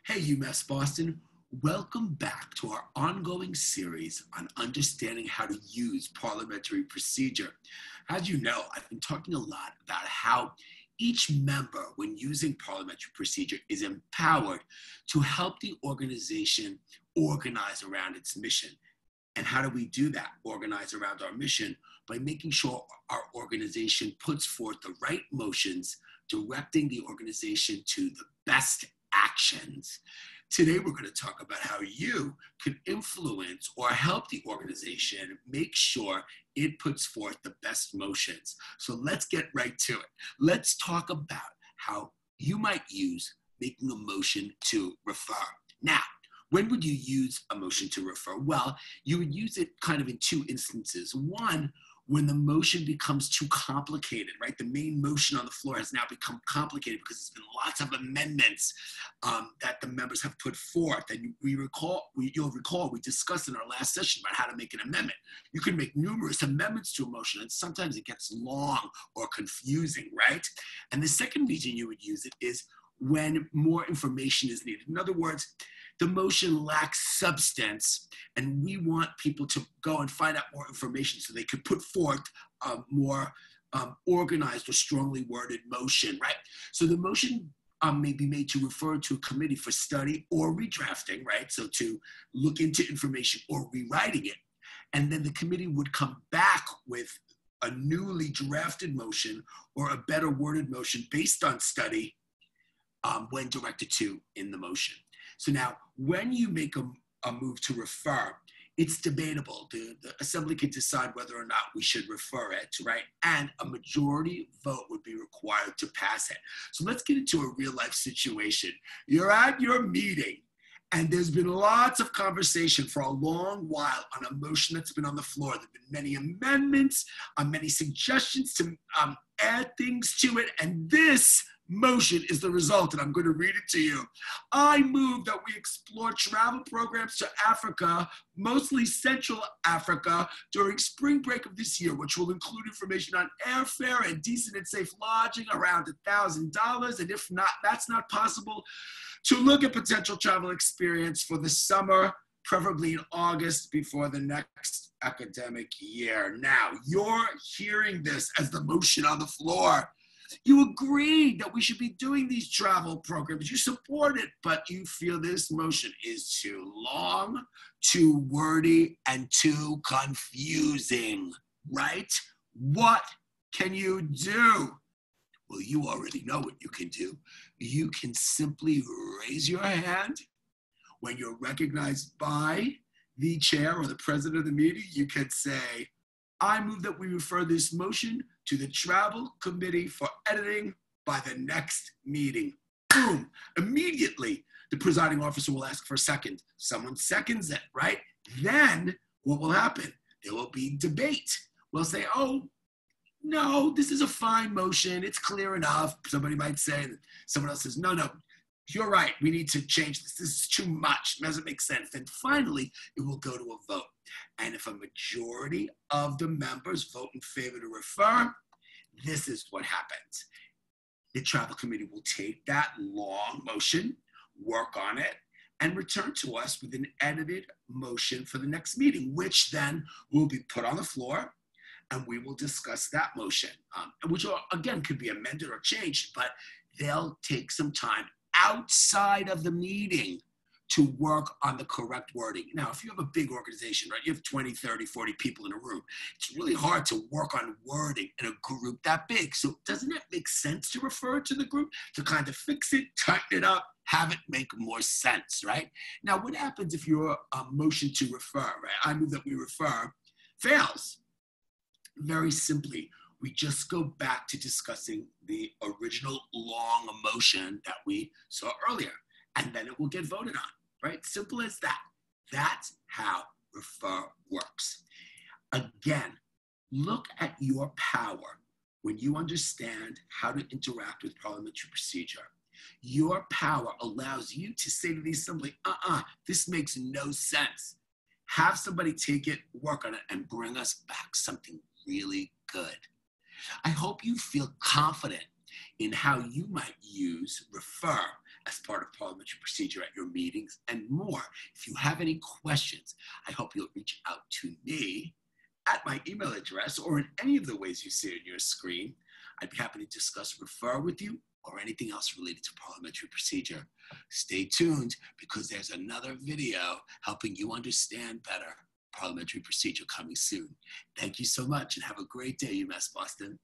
Hey, UMass Boston. Welcome back to our ongoing series on understanding how to use parliamentary procedure. As you know, I've been talking a lot about how each member, when using parliamentary procedure, is empowered to help the organization organize around its mission. And how do we do that? Organize around our mission by making sure our organization puts forth the right motions, directing the organization to the best actions. Today, we're going to talk about how you can influence or help the organization make sure it puts forth the best motions. So let's get right to it. Let's talk about how you might use making a motion to refer. Now, when would you use a motion to refer? Well, you would use it kind of in two instances. One, when the motion becomes too complicated, right? The main motion on the floor has now become complicated because there's been lots of amendments that the members have put forth. And you'll recall, we discussed in our last session about how to make an amendment. You can make numerous amendments to a motion, and sometimes it gets long or confusing, right? And the second reason you would use it is when more information is needed. In other words, the motion lacks substance, and we want people to go and find out more information so they could put forth a more organized or strongly worded motion, right? So the motion may be made to refer to a committee for study or redrafting, right? So to look into information or rewriting it. And then the committee would come back with a newly drafted motion or a better worded motion based on study when directed to in the motion. So now, when you make a move to refer, it's debatable. The assembly can decide whether or not we should refer it, right? And a majority vote would be required to pass it. So let's get into a real life situation. You're at your meeting, and there's been lots of conversation for a long while on a motion that's been on the floor. There have been many amendments, many suggestions to add things to it, and this motion is the result, and I'm going to read it to you. I move that we explore travel programs to Africa, mostly Central Africa, during spring break of this year, which will include information on airfare and decent and safe lodging around $1,000, and if not, that's not possible, to look at potential travel experience for the summer, preferably in August before the next academic year. Now, you're hearing this as the motion on the floor. You agree that we should be doing these travel programs. You support it, but you feel this motion is too long, too wordy, and too confusing, right? What can you do? Well, you already know what you can do. You can simply raise your hand. When you're recognized by the chair or the president of the meeting, you can say, I move that we refer this motion to the travel committee for editing by the next meeting. Boom. Immediately, the presiding officer will ask for a second. Someone seconds it, right? Then what will happen? There will be debate. We'll say, oh, no, this is a fine motion. It's clear enough. Somebody might say, someone else says, no, you're right. We need to change this. This is too much. It doesn't make sense. Then finally, it will go to a vote. And if a majority of the members vote in favor to refer, this is what happens. The travel committee will take that long motion, work on it, and return to us with an edited motion for the next meeting, which then will be put on the floor, and we will discuss that motion, which again could be amended or changed, but they'll take some time outside of the meeting to work on the correct wording. Now, if you have a big organization, right, you have 20, 30, 40 people in a room, it's really hard to work on wording in a group that big. So doesn't it make sense to refer to the group to kind of fix it, tighten it up, have it make more sense, right? Now, what happens if your motion to refer, right, I move that we refer, fails? Very simply, we just go back to discussing the original long motion that we saw earlier, and then it will get voted on, right? Simple as that. That's how refer works. Again, look at your power when you understand how to interact with parliamentary procedure. Your power allows you to say to the assembly, this makes no sense. Have somebody take it, work on it, and bring us back something really good. I hope you feel confident in how you might use refer as part of parliamentary parliamentary procedure at your meetings, and more. If you have any questions, I hope you'll reach out to me at my email address or in any of the ways you see on your screen. I'd be happy to discuss, refer with you, or anything else related to parliamentary procedure. Stay tuned because there's another video helping you understand better parliamentary procedure coming soon. Thank you so much and have a great day, UMass Boston.